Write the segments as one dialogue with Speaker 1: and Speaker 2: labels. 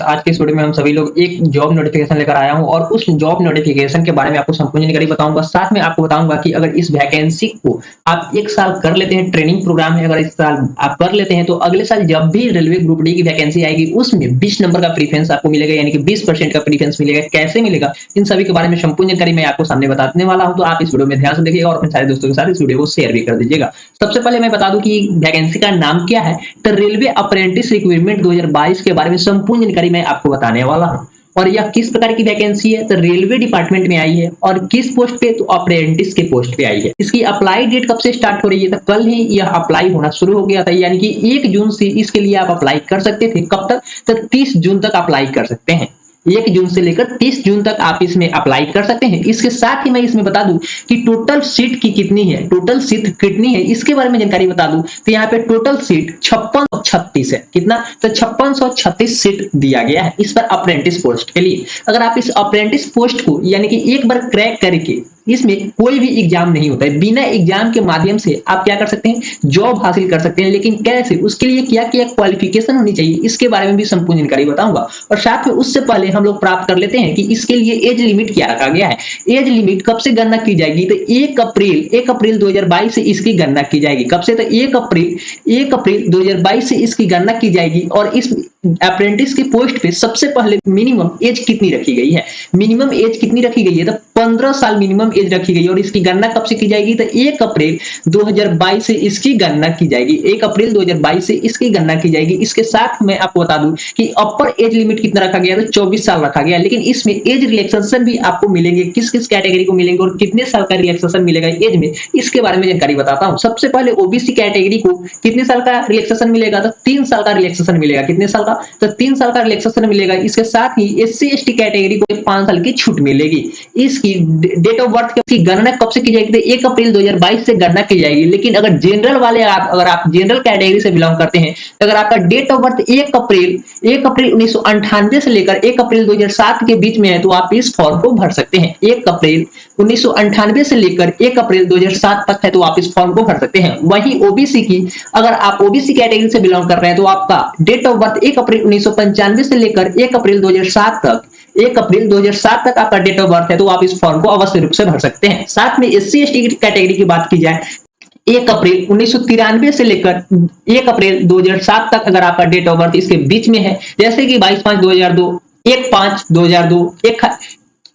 Speaker 1: आज के इस वीडियो में हम सभी लोग एक जॉब नोटिफिकेशन लेकर आया हूं और उस जॉब नोटिफिकेशन के बारे में आपको संपूर्ण जानकारी बताऊंगा। साथ में आपको बताऊंगा कि अगर इस वैकेंसी को आप 1 साल कर लेते हैं, ट्रेनिंग प्रोग्राम है, अगर इस साल आप कर लेते हैं तो अगले साल जब भी रेलवे ग्रुप डी की वैकेंसी आएगी उसमें 20 नंबर का प्रीफरेंस आपको मिलेगा, यानी कि 20% का प्रीफरेंस मिलेगा। कैसे मिलेगा, इन सभी के बारे में संपूर्ण जानकारी मैं आपको सामने बताने वाला हूं। तो आप इस वीडियो में ध्यान से देखिएगा और अपने सारे दोस्तों के साथ इस वीडियो को शेयर भी कर दीजिएगा। सबसे पहले मैं बता दूं कि वैकेंसी का नाम क्या है। तो रेलवे अप्रेंटिस रिक्रूटमेंट 2022 के बारे में संपूर्ण जानकारी मैं आपको बताने वाला हूं। और यह किस प्रकार की वैकेंसी है, तो रेलवे डिपार्टमेंट में आई है और किस पोस्ट पे, तो अप्रेंटिस के पोस्ट पे आई है। इसकी अप्लाई डेट कब से स्टार्ट हो रही है, तो कल ही यह अप्लाई होना शुरू हो गया था, यानी कि 1 जून से इसके लिए आप अप्लाई कर सकते थे। कब तक, तो 30 जून तक अप्लाई कर सकते हैं। 1 जून से लेकर 30 जून तक आप इसमें अप्लाई कर सकते हैं। इसके साथ ही मैं इसमें बता दूं कि टोटल सीट की कितनी है, टोटल सीट कितनी है इसके बारे में जानकारी बता दूं। तो यहाँ पे टोटल सीट 5636 है। कितना, तो 5636 सीट दिया गया है इस पर अप्रेंटिस पोस्ट के लिए। अगर आप इस अप्रेंटिस पोस्ट को यानी कि एक बार क्रैक करके, इसमें कोई भी एग्जाम नहीं होता है, बिना एग्जाम के माध्यम से आप क्या कर सकते हैं, जॉब हासिल कर सकते हैं। लेकिन कैसे, उसके लिए क्या क्या क्वालिफिकेशन होनी चाहिए इसके बारे में भी संपूर्ण जानकारी बताऊंगा। और साथ में उससे पहले हम लोग प्राप्त कर लेते हैं कि इसके लिए एज लिमिट क्या रखा गया है। एज लिमिट कब से गणना की जाएगी, तो 1 अप्रैल 2022 से इसकी गणना की जाएगी। कब से, तो 1 अप्रैल 2022 से इसकी गणना की जाएगी। और इस अप्रेंटिस के पोस्ट पे सबसे पहले मिनिमम एज कितनी रखी गई है, मिनिमम एज कितनी रखी गई है, तो 15 साल मिनिमम एज रखी गई है। और इसकी गणना कब से की जाएगी, तो 1 अप्रैल 2022 से इसकी गणना की जाएगी। 1 अप्रैल 2022 से इसकी गणना की जाएगी। इसके साथ मैं आपको बता दूं कि अपर एज लिमिट कितना रखा गया है, तो 24 साल रखा गया है। लेकिन इसमें एज रिलैक्सेशन भी आपको मिलेंगे, किस किस कैटेगरी को मिलेंगे और कितने साल का रिलैक्सेशन मिलेगा एज में, इसके बारे में जानकारी बताता हूं। सबसे पहले ओबीसी कैटेगरी को कितने साल का रिलैक्सेशन मिलेगा, तो 3 साल का रिलैक्सेशन मिलेगा। कितने साल का, तो 3 साल का रिलैक्सेशन मिलेगा। इसके साथ ही एससी एसटी कैटेगरी को 5 साल की छूट मिलेगी। इसकी डेट ऑफ बर्थ की गणना कब से की जाएगी, तो 1 अप्रैल 2022 से गणना की जाएगी। लेकिन अगर जनरल वाले अगर आप जनरल कैटेगरी से बिलोंग करते हैं, तो अगर आपका डेट ऑफ बर्थ 1 अप्रैल 1998 से लेकर 1 अप्रैल 2007 के बीच में है, तो आप इस फॉर्म को भर सकते हैं। 1 अप्रैल 1998 से लेकर 1 अप्रैल 2007 तक है, तो आप इस फॉर्म को भर सकते हैं। वहीं ओबीसी की, अगर आप ओबीसी कैटेगरी से बिलोंग कर रहे हैं, तो आपका डेट ऑफ बर्थ 1 अप्रैल 1995 से लेकर 1 अप्रैल 2007 तक, 1 अप्रैल 2007 तक आपका डेट ऑफ बर्थ है, तो आप इस फॉर्म को अवश्य रूप से भर सकते हैं। साथ में एससी एसटी कैटेगरी की बात की जाए, 1 अप्रैल 1993 से लेकर 1 अप्रैल 2007 तक अगर आपका डेट ऑफ बर्थ इसके बीच में है, जैसे कि 22/5/2002, 1/5/2002,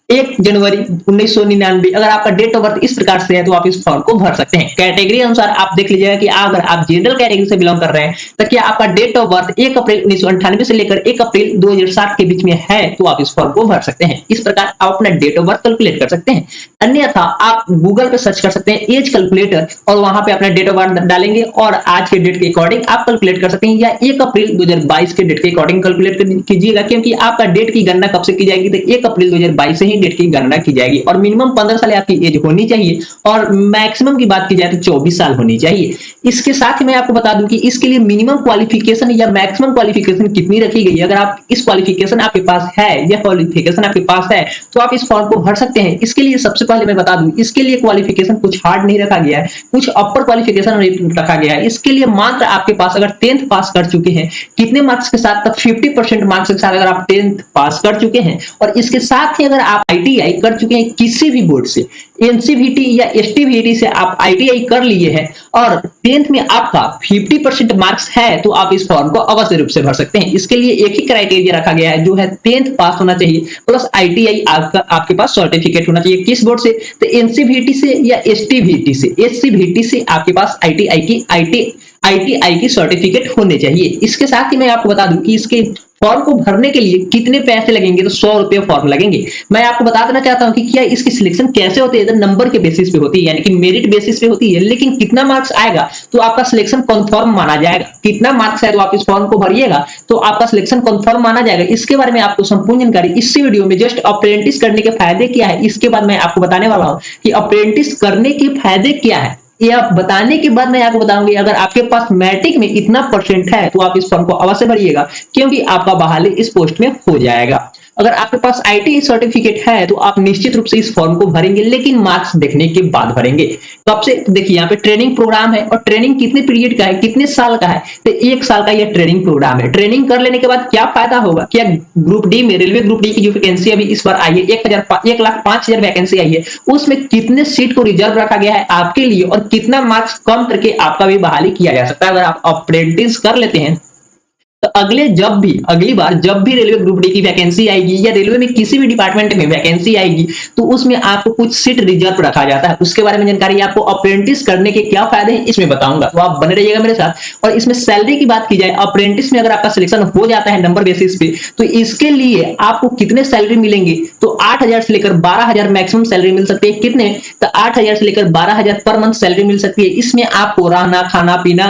Speaker 1: 1 जनवरी 1999, अगर आपका डेट ऑफ बर्थ इस प्रकार से है, तो आप इस फॉर्म को भर सकते हैं। कैटेगरी अनुसार आप देख लीजिएगा कि अगर आप जनरल कैटेगरी से बिलोंग कर रहे हैं, तो क्या आपका डेट ऑफ बर्थ 1 अप्रैल 1998 से लेकर 1 अप्रैल 2007 के बीच में है, तो आप इस फॉर्म को भर सकते हैं। इस प्रकार आप अपना डेट ऑफ बर्थ कैलकुलेट कर सकते हैं। अन्यथा आप गूगल पे सर्च कर सकते हैं एज कैलकुलेटर, और वहां पे अपना डेट ऑफ बर्थ डालेंगे और आज के डेट के अकॉर्डिंग आप कैलकुलेट कर सकते हैं, या 1 अप्रैल 2022 के डेट के अकॉर्डिंग कैलकुलेट कीजिएगा। क्योंकि आपका डेट की गणना कब से की जाएगी, तो 1 अप्रैल 2022 से ही डेट की गणना की जाएगी। और मिनिमम 15 साल आपकी एज होनी चाहिए और मैक्सिमम की बात की जाए तो 24 साल होनी चाहिए। इसके साथ ही मैं आपको बता दूं कि इसके लिए मिनिमम क्वालिफिकेशन या मैक्सिमम क्वालिफिकेशन कितनी रखी गई है। अगर आप इस क्वालिफिकेशन आपके पास है या क्वालिफिकेशन आपके पास है, तो आप इस फॉर्म को भर सकते हैं। इसके लिए सबसे पहले मैं बता दूं, इसके लिए क्वालिफिकेशन कुछ हार्ड नहीं रखा गया है, कुछ अपर क्वालिफिकेशन रखा गया है। इसके लिए मात्र आपके पास अगर 10th पास कर चुके हैं, कितने मार्क्स के साथ, तक 50% मार्क्स के साथ अगर आप 10th पास कर चुके हैं, और इसके साथ ही अगर आप आईटीआई कर चुके हैं किसी भी बोर्ड से, एनसीवीटी या एसटीवीटी से आप आईटीआई कर लिए हैं और 10th में आपका 50% मार्क्स है, तो आप इस फॉर्म को अवश्य रूप से भर सकते हैं। इसके लिए एक ही क्राइटेरिया रखा गया है, जो है 10th पास होना चाहिए प्लस आईटीआई आपके पास सर्टिफिकेट होना चाहिए। किस बोर्ड से, तो एनसीवीटी से या एसटीवीटी से। एससीवीटी से आपके पास आईटीआई की सर्टिफिकेट होने चाहिए। इसके साथ ही मैं आपको बता दूं कि इसके फॉर्म को भरने के लिए कितने पैसे लगेंगे, तो 100 रुपए फॉर्म लगेंगे। मैं आपको बता देना चाहता हूं कि क्या इसकी सिलेक्शन कैसे होती है, तो नंबर के बेसिस पे होती है, यानी कि मेरिट बेसिस पे होती है। लेकिन कितना मार्क्स आएगा तो आपका सिलेक्शन कंफर्म माना जाएगा। कितना मार्क्स है तो आप इस फॉर्म को भरिएगा तो आपका सिलेक्शन कंफर्म माना जाएगा। इसके बारे में आपको संपूर्ण जानकारी इसी वीडियो में, जस्ट अप्रेंटिस करने के फायदे क्या है, इसके बाद मैं आपको बताने वाला हूं कि अप्रेंटिस करने के फायदे क्या है। यह बताने के बाद मैं आपको बताऊंगी, अगर आपके पास मैट्रिक में इतना परसेंट है, तो आप इस फॉर्म को अवश्य भरिएगा, क्योंकि आपका बहाली इस पोस्ट में हो जाएगा। अगर आपके पास आईटी सर्टिफिकेट है तो आप निश्चित रूप से इस फॉर्म को भरेंगे, लेकिन मार्क्स देखने के बाद भरेंगे। कब से? देखिए यहाँ पे ट्रेनिंग प्रोग्राम है, और ट्रेनिंग कितने पीरियड का है, कितने साल का है? तो 1 साल का यह ट्रेनिंग प्रोग्राम है। ट्रेनिंग कर लेने के बाद क्या फायदा होगा? क्या ग्रुप डी में, रेलवे ग्रुप डी की जो वैकेंसी अभी इस बार आई है, 1,05,000 वैकेंसी आई है, उसमें कितने सीट को रिजर्व रखा गया है आपके लिए, और कितना मार्क्स कम करके आपका भी बहाली किया जा सकता है अगर आप अप्रेंटिस कर लेते हैं। तो अगली बार जब भी रेलवे ग्रुप डी की वैकेंसी आएगी, या रेलवे में किसी भी डिपार्टमेंट में वैकेंसी आएगी, तो उसमें आपको कुछ सीट रिजर्व रखा जाता है। उसके बारे में जानकारी, आपको अप्रेंटिस करने के क्या फायदे हैं इसमें बताऊंगा, तो आप बने रहिएगा मेरे साथ। और इसमें सैलरी की बात की जाए, अप्रेंटिस में अगर आपका सिलेक्शन हो जाता है नंबर बेसिस पे, तो इसके लिए आपको कितने सैलरी मिलेंगे? तो 8,000 से लेकर 12,000 मैक्सिमम सैलरी मिल सकती है। कितने? तो 8,000 से लेकर 12,000 पर मंथ सैलरी मिल सकती है। इसमें आपको रहना, खाना पीना,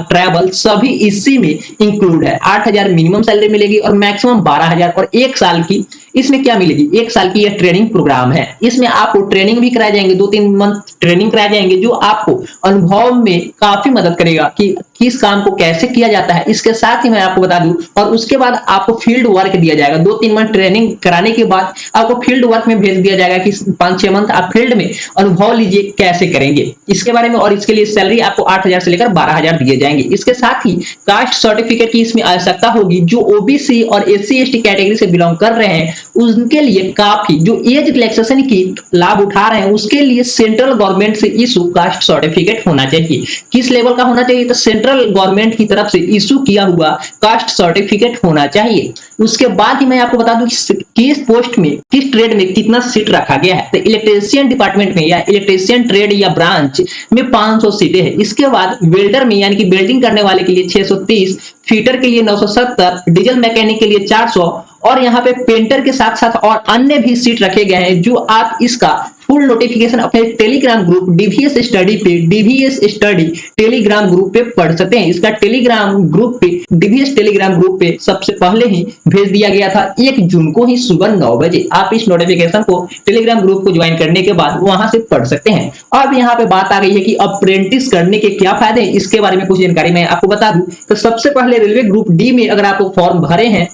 Speaker 1: ट्रैवल सभी इसी में इंक्लूड है। 8,000 मिनिमम सैलरी मिलेगी और मैक्सिमम 12,000, और 1 साल की इसमें क्या मिलेगी? 1 साल की यह ट्रेनिंग प्रोग्राम है। इसमें आपको ट्रेनिंग भी कराए जाएंगे, 2-3 मंथ ट्रेनिंग कराए जाएंगे, जो आपको अनुभव में काफी मदद करेगा कि किस काम को कैसे किया जाता है। इसके साथ ही मैं आपको बता दूं, और उसके बाद आपको फील्ड वर्क दिया जाएगा। 2-3 मंथ ट्रेनिंग कराने के बाद आपको फील्ड वर्क में भेज दिया जाएगा कि 5-6 मंथ आप फील्ड में अनुभव लीजिए कैसे करेंगे इसके बारे में। और इसके लिए सैलरी आपको 8,000 से लेकर 12,000 दिए जाएंगे। इसके साथ ही कास्ट सर्टिफिकेट की इसमें आवश्यकता होगी। जो ओबीसी और एससी एसटी कैटेगरी से बिलोंग कर रहे हैं, उनके लिए काफी, जो एज रिलैक्सेशन की लाभ उठा रहे हैं, उसके लिए सेंट्रल गवर्नमेंट से इशू कास्ट सर्टिफिकेट होना चाहिए। किस लेवल का होना चाहिए? तो सेंट्रल गवर्नमेंट की तरफ से इशू किया हुआ कास्ट सर्टिफिकेट होना चाहिए। उसके बाद ही मैं आपको बता दूं कि किस पोस्ट में, किस ट्रेड में कितना सीट रखा गया है। तो इलेक्ट्रीशियन डिपार्टमेंट में या इलेक्ट्रीशियन ट्रेड या ब्रांच में 500 सीटें हैं। इसके बाद वेल्डर में, यानी कि वेल्डिंग करने वाले के लिए 630, फीटर के लिए 970, डीजल मैकेनिक के लिए 400, और यहाँ पे पेंटर के साथ साथ और अन्य भी सीट रखे गए हैं, जो आप इसका फुल नोटिफिकेशन अपने टेलीग्राम ग्रुप डीवीएस स्टडी पे, डीवीएस स्टडी टेलीग्राम ग्रुप पे पढ़ सकते हैं। इसका टेलीग्राम ग्रुप पे, डीवीएस टेलीग्राम ग्रुप पे सबसे पहले ही भेज दिया गया था 1 जून को ही सुबह 9 बजे। आप इस नोटिफिकेशन को टेलीग्राम ग्रुप को ज्वाइन करने के बाद वहां से पढ़ सकते हैं। अब यहाँ पे बात आ गई है कि अप्रेंटिस करने के क्या फायदे हैं, इसके बारे में कुछ जानकारी मैं आपको बता दूं। तो सबसे पहले रेलवे ग्रुप डी में अगर आप फॉर्म भरे हैं,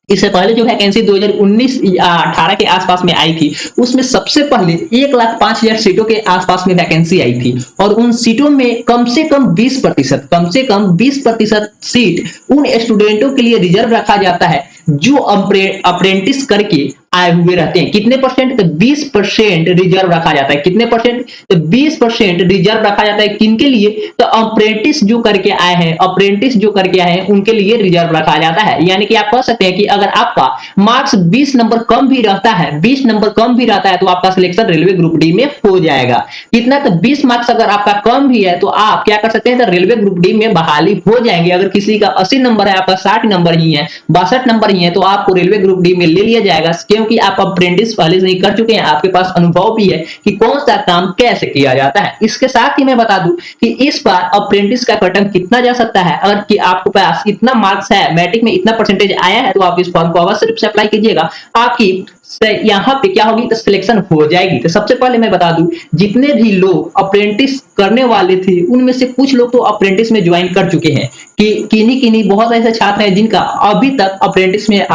Speaker 1: इससे पहले जो वैकेंसी 2019 या 18 के आसपास में आई थी, उसमें सबसे पहले 1,05,000 सीटों के आसपास में वैकेंसी आई थी, और उन सीटों में कम से कम 20% सीट उन स्टूडेंटों के लिए रिजर्व रखा जाता है जो अप्रेंटिस करके आए हुए रहते हैं। कितने परसेंट? तो 20% रिजर्व रखा जाता है। कितने परसेंट? तो 20% रिजर्व रखा जाता है। किनके लिए? तो अप्रेंटिस जो करके आए हैं, उनके लिए रिजर्व रखा जाता है। यानी कि आप कह सकते हैं कि अगर आपका मार्क्स 20 नंबर कम भी रहता है, तो आपका सिलेक्शन रेलवे ग्रुप डी में हो जाएगा। कितना? तो 20 मार्क्स अगर आपका कम भी है, तो आप क्या कर सकते हैं? तो रेलवे ग्रुप डी में बहाली हो जाएंगे। अगर किसी का 80 नंबर है, आपका 60 नंबर ही है, 62 नंबर ही है, तो आपको रेलवे ग्रुप डी में ले लिया जाएगा, क्योंकि आप अप्रेंटिस पहले से ही कर चुके हैं, आपके पास अनुभव भी है कि कौन सा काम कैसे किया जाता है। इसके साथ ही मैं बता दूं कि इस बार अप्रेंटिस का कटऑफ कितना जा सकता है। अगर कि आपके पास इतना मार्क्स है, मैट्रिक में इतना परसेंटेज आया है, तो आप इस फॉर्म को अवश्य रूप से अप्लाई कीजिएगा। आपकी यहाँ पे क्या होगी? तो सिलेक्शन हो जाएगी। तो सबसे पहले मैं बता दूं, जितने भी लोग अप्रेंटिस करने वाले थे, उनमें से कुछ लोग तो अप्रेंटिस में ज्वाइन कर चुके हैं, कि किन्हीं बहुत ऐसे छात्र हैं जिनका अभी तक अप्रेंटिस में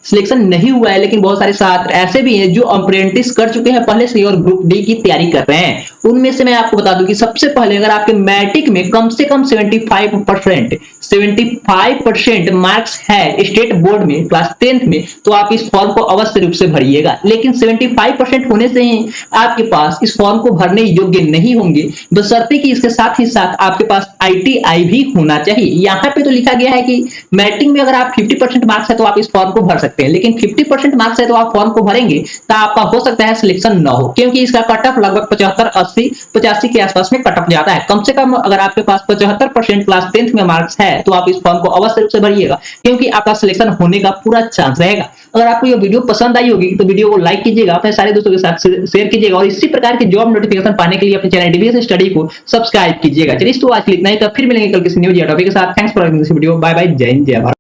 Speaker 1: सिलेक्शन नहीं हुआ है, लेकिन बहुत सारे छात्र ऐसे भी हैं जो अप्रेंटिस कर चुके हैं पहले से और ग्रुप डी की तैयारी कर रहे हैं। उनमें से मैं आपको बता दूं कि सबसे पहले अगर आपके मैट्रिक में कम से कम 75% मार्क्स है स्टेट बोर्ड में क्लास 10th में, तो आप इस फॉर्म को अवश्य रूप से भरिएगा। लेकिन 75% होने से ही आपके पास इस फॉर्म को भरने योग्य नहीं होंगे, बशर्ते कि इसके साथ ही साथ आपके पास ITI भी होना चाहिए। यहाँ पे तो लिखा गया है कि मैट्रिक में अगर आप 50% मार्क्स है तो आप इस फॉर्म को भर सकते हैं, लेकिन 50% मार्क्स है तो आप फॉर्म को भरेंगे तो आपका हो सकता है सिलेक्शन न हो, क्योंकि इसका कट ऑफ लगभग 75, 80, 85 के आसपास में कट ऑफ जाता है। कम से कम अगर आपके पास 75% क्लास 10th में मार्क्स है तो आप इस फॉर्म को अवश्य रूप से भरिएगा, क्योंकि आपका सिलेक्शन होने का पूरा चांस रहेगा। अगर आपको ये वीडियो पसंद आई होगी तो वीडियो को लाइक कीजिएगा, अपने सारे दोस्तों के साथ शेयर कीजिएगा, और इसी प्रकार की जॉब नोटिफिकेशन पाने के लिए अपने चैनल डीवीएस स्टडी को सब्सक्राइब कीजिएगा। चलिए तो आज के लिए इतना ही, तब फिर मिलेंगे कल किसी न्यू टॉपिक के साथ। Thanks for watching this video. Bye bye. Jai Hind, जय भारत।